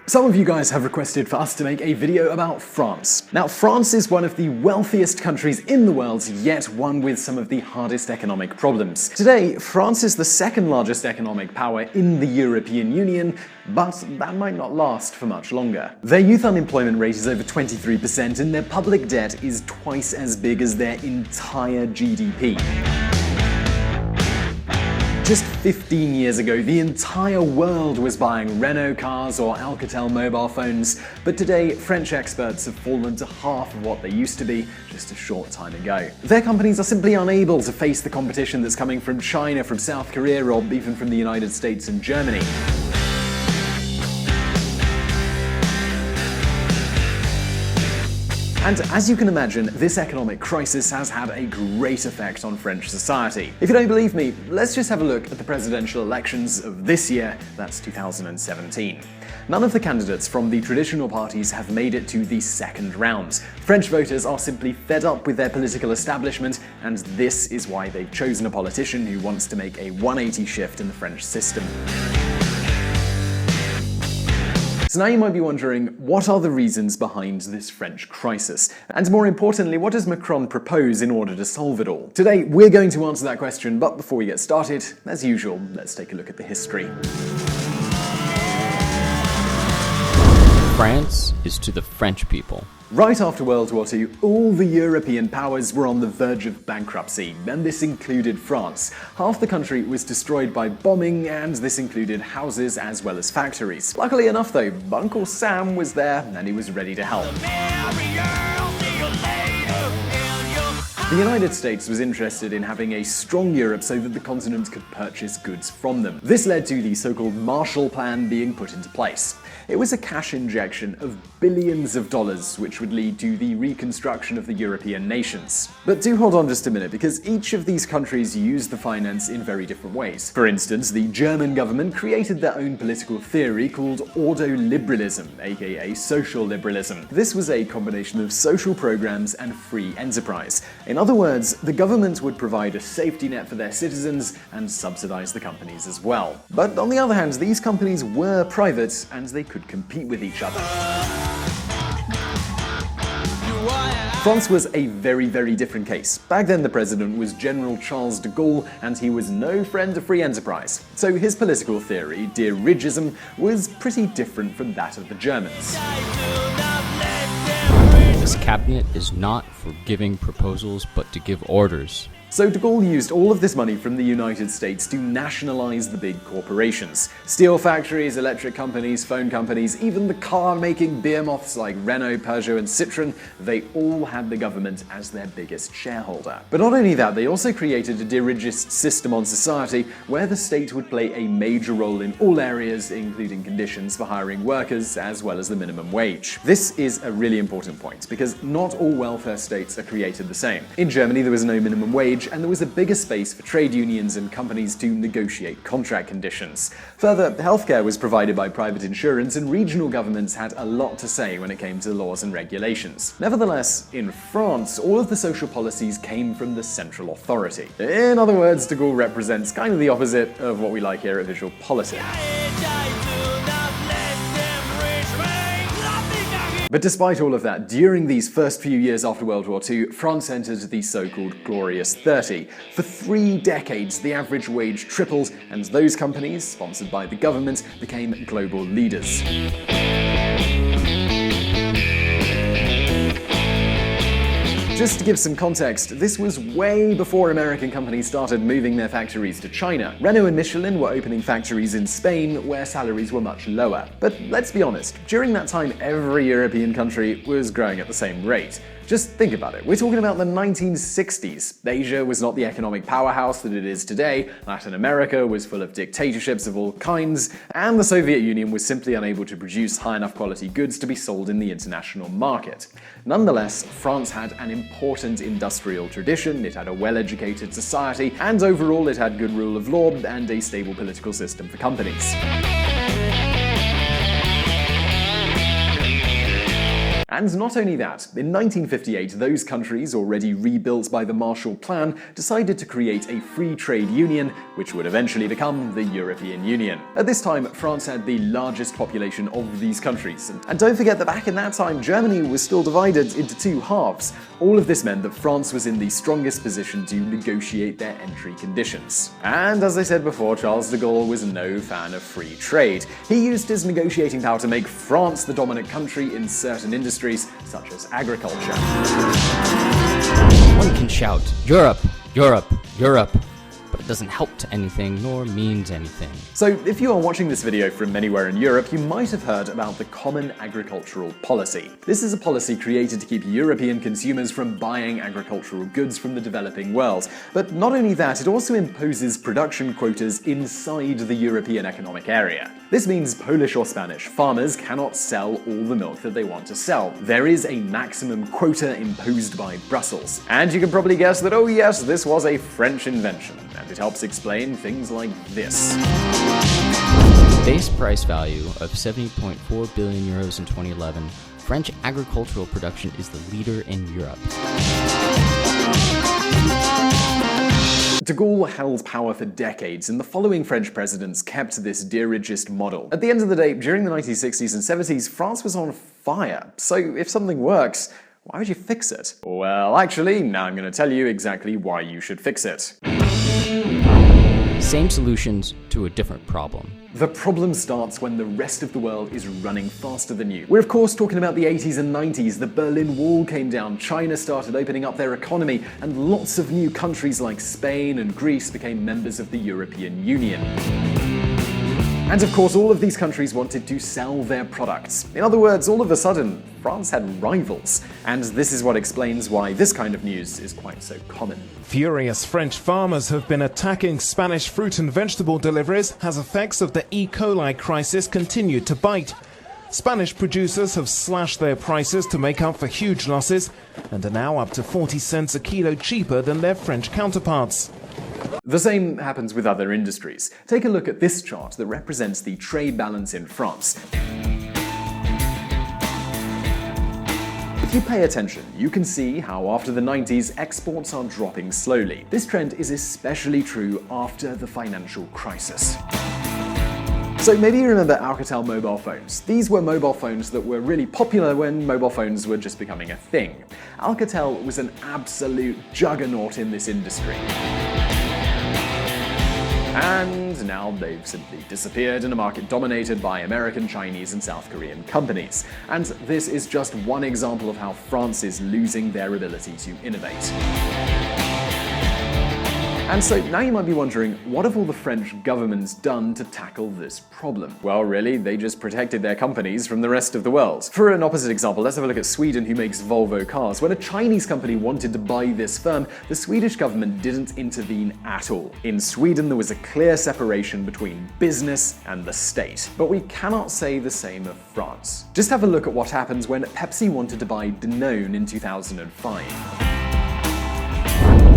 Some of you guys have requested for us to make a video about France. Now, France is one of the wealthiest countries in the world, yet one with some of the hardest economic problems. Today, France is the second largest economic power in the European Union, but that might not last for much longer. Their youth unemployment rate is over 23%, and their public debt is twice as big as their entire GDP. Just 15 years ago, the entire world was buying Renault cars or Alcatel mobile phones, but today, French experts have fallen to half of what they used to be just a short time ago. Their companies are simply unable to face the competition that's coming from China, from South Korea, or even from the United States and Germany. And as you can imagine, this economic crisis has had a great effect on French society. If you don't believe me, let's just have a look at the presidential elections of this year, that's 2017. None of the candidates from the traditional parties have made it to the second round. French voters are simply fed up with their political establishment, and this is why they've chosen a politician who wants to make a 180 shift in the French system. So now you might be wondering, what are the reasons behind this French crisis? And more importantly, what does Macron propose in order to solve it all? Today, we're going to answer that question, but before we get started, as usual, let's take a look at the history. France is to the French people. Right after World War II, all the European powers were on the verge of bankruptcy, and this included France. Half the country was destroyed by bombing, and this included houses as well as factories. Luckily enough though, Uncle Sam was there and he was ready to help. The United States was interested in having a strong Europe so that the continent could purchase goods from them. This led to the so-called Marshall Plan being put into place. It was a cash injection of billions of dollars, which would lead to the reconstruction of the European nations. But do hold on just a minute, because each of these countries used the finance in very different ways. For instance, the German government created their own political theory called ordoliberalism, aka social liberalism. This was a combination of social programs and free enterprise. In other words, the government would provide a safety net for their citizens and subsidize the companies as well. But on the other hand, these companies were private and they could compete with each other. France was a very different case. Back then the president was General Charles de Gaulle, and he was no friend of free enterprise. So his political theory, dirigism, was pretty different from that of the Germans. This cabinet is not for giving proposals, but to give orders. So de Gaulle used all of this money from the United States to nationalize the big corporations. Steel factories, electric companies, phone companies, even the car-making behemoths like Renault, Peugeot, and Citroën, they all had the government as their biggest shareholder. But not only that, they also created a dirigist system on society where the state would play a major role in all areas, including conditions for hiring workers, as well as the minimum wage. This is a really important point, because not all welfare states are created the same. In Germany, there was no minimum wage, and there was a bigger space for trade unions and companies to negotiate contract conditions. Further, healthcare was provided by private insurance, and regional governments had a lot to say when it came to laws and regulations. Nevertheless, in France, all of the social policies came from the central authority. In other words, de Gaulle represents kind of the opposite of what we like here at VisualPolitik. But despite all of that, during these first few years after World War II, France entered the so-called Glorious 30. For 3 decades, the average wage tripled, and those companies, sponsored by the government, became global leaders. Just to give some context, this was way before American companies started moving their factories to China. Renault and Michelin were opening factories in Spain, where salaries were much lower. But let's be honest, during that time, every European country was growing at the same rate. Just think about it. We're talking about the 1960s. Asia was not the economic powerhouse that it is today, Latin America was full of dictatorships of all kinds, and the Soviet Union was simply unable to produce high enough quality goods to be sold in the international market. Nonetheless, France had an important industrial tradition, it had a well-educated society, and overall it had good rule of law and a stable political system for companies. And not only that, in 1958, those countries, already rebuilt by the Marshall Plan, decided to create a free trade union, which would eventually become the European Union. At this time, France had the largest population of these countries. And don't forget that back in that time, Germany was still divided into two halves. All of this meant that France was in the strongest position to negotiate their entry conditions. And as I said before, Charles de Gaulle was no fan of free trade. He used his negotiating power to make France the dominant country in certain industries, such as agriculture. One can shout, Europe, Europe, Europe, but it doesn't help to anything nor means anything. So if you are watching this video from anywhere in Europe, you might have heard about the Common Agricultural Policy. This is a policy created to keep European consumers from buying agricultural goods from the developing world. But not only that, it also imposes production quotas inside the European Economic Area. This means Polish or Spanish farmers cannot sell all the milk that they want to sell. There is a maximum quota imposed by Brussels. And you can probably guess that, oh yes, this was a French invention, and it helps explain things like this. Base price value of 70.4 billion euros in 2011, French agricultural production is the leader in Europe. De Gaulle held power for decades, and the following French presidents kept this dirigist model. At the end of the day, during the 1960s and 70s, France was on fire. So if something works, why would you fix it? Well, actually, now I'm going to tell you exactly why you should fix it. Same solutions to a different problem. The problem starts when the rest of the world is running faster than you. We're of course talking about the 80s and 90s. The Berlin Wall came down, China started opening up their economy, and lots of new countries like Spain and Greece became members of the European Union. And of course, all of these countries wanted to sell their products. In other words, all of a sudden, France had rivals. And this is what explains why this kind of news is quite so common. Furious French farmers have been attacking Spanish fruit and vegetable deliveries as effects of the E. coli crisis continued to bite. Spanish producers have slashed their prices to make up for huge losses and are now up to 40 cents a kilo cheaper than their French counterparts. The same happens with other industries. Take a look at this chart that represents the trade balance in France. If you pay attention, you can see how after the 90s, exports are dropping slowly. This trend is especially true after the financial crisis. So maybe you remember Alcatel mobile phones. These were mobile phones that were really popular when mobile phones were just becoming a thing. Alcatel was an absolute juggernaut in this industry. And now they've simply disappeared in a market dominated by American, Chinese, and South Korean companies. And this is just one example of how France is losing their ability to innovate. And so now you might be wondering, what have all the French governments done to tackle this problem? Well, really, they just protected their companies from the rest of the world. For an opposite example, let's have a look at Sweden, who makes Volvo cars. When a Chinese company wanted to buy this firm, the Swedish government didn't intervene at all. In Sweden, there was a clear separation between business and the state. But we cannot say the same of France. Just have a look at what happens when Pepsi wanted to buy Danone in 2005.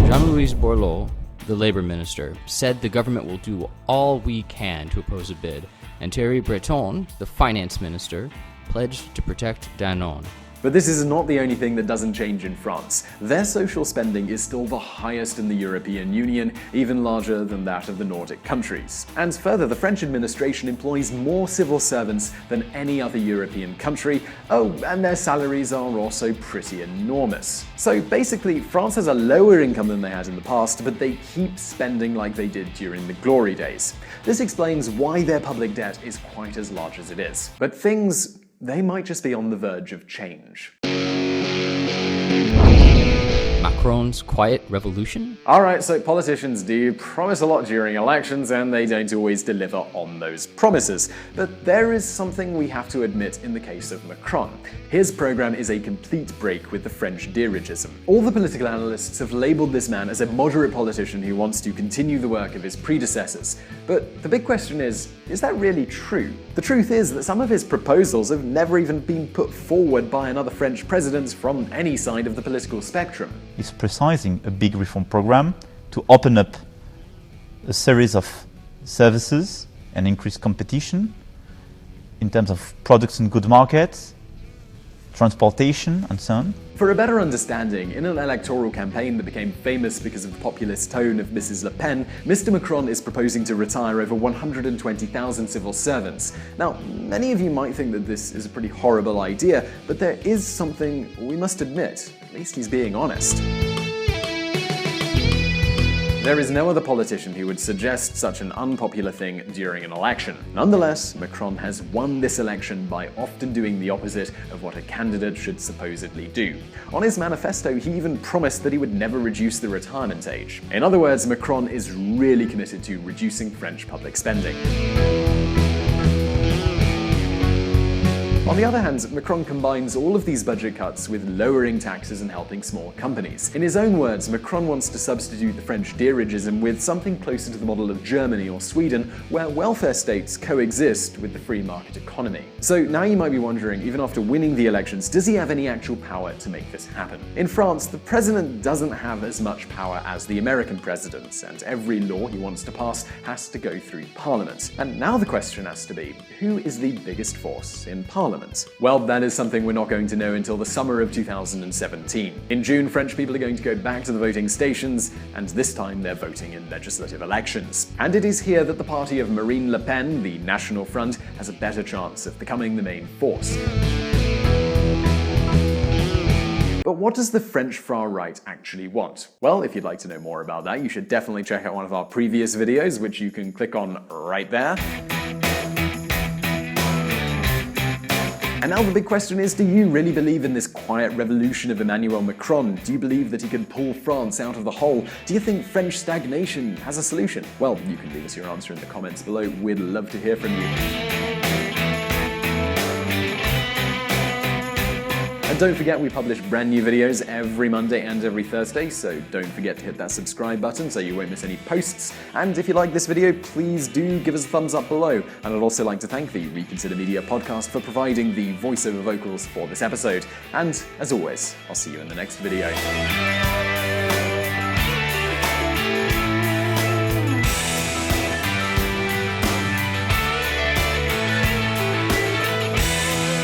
Jean-Louis Borloo, the Labour Minister, said the government will do all we can to oppose a bid, and Thierry Breton, the Finance Minister, pledged to protect Danone. But this is not the only thing that doesn't change in France. Their social spending is still the highest in the European Union, even larger than that of the Nordic countries. And further, the French administration employs more civil servants than any other European country. Oh, and their salaries are also pretty enormous. So basically, France has a lower income than they had in the past, but they keep spending like they did during the glory days. This explains why their public debt is quite as large as it is. But they might just be on the verge of change. Macron's quiet revolution? Alright, so politicians do promise a lot during elections, and they don't always deliver on those promises. But there is something we have to admit in the case of Macron. His program is a complete break with the French dirigism. All the political analysts have labeled this man as a moderate politician who wants to continue the work of his predecessors. But the big question is that really true? The truth is that some of his proposals have never even been put forward by another French president from any side of the political spectrum. Is precising a big reform program to open up a series of services and increase competition in terms of products and good markets, transportation, and so on. For a better understanding, in an electoral campaign that became famous because of the populist tone of Mrs. Le Pen, Mr. Macron is proposing to retire over 120,000 civil servants. Now, many of you might think that this is a pretty horrible idea, but there is something we must admit. At least he's being honest. There is no other politician who would suggest such an unpopular thing during an election. Nonetheless, Macron has won this election by often doing the opposite of what a candidate should supposedly do. On his manifesto, he even promised that he would never reduce the retirement age. In other words, Macron is really committed to reducing French public spending. On the other hand, Macron combines all of these budget cuts with lowering taxes and helping small companies. In his own words, Macron wants to substitute the French dirigism with something closer to the model of Germany or Sweden, where welfare states coexist with the free market economy. So now you might be wondering, even after winning the elections, does he have any actual power to make this happen? In France, the president doesn't have as much power as the American president, and every law he wants to pass has to go through Parliament. And now the question has to be, who is the biggest force in Parliament? Well, that is something we're not going to know until the summer of 2017. In June, French people are going to go back to the voting stations, and this time they're voting in legislative elections. And it is here that the party of Marine Le Pen, the National Front, has a better chance of becoming the main force. But what does the French far-right actually want? Well, if you'd like to know more about that, you should definitely check out one of our previous videos, which you can click on right there. And now the big question is, do you really believe in this quiet revolution of Emmanuel Macron? Do you believe that he can pull France out of the hole? Do you think French stagnation has a solution? Well, you can leave us your answer in the comments below. We'd love to hear from you. And don't forget, we publish brand new videos every Monday and every Thursday, so don't forget to hit that subscribe button so you won't miss any posts. And if you like this video, please do give us a thumbs up below. And I'd also like to thank the Reconsider Media podcast for providing the voiceover vocals for this episode. And as always, I'll see you in the next video.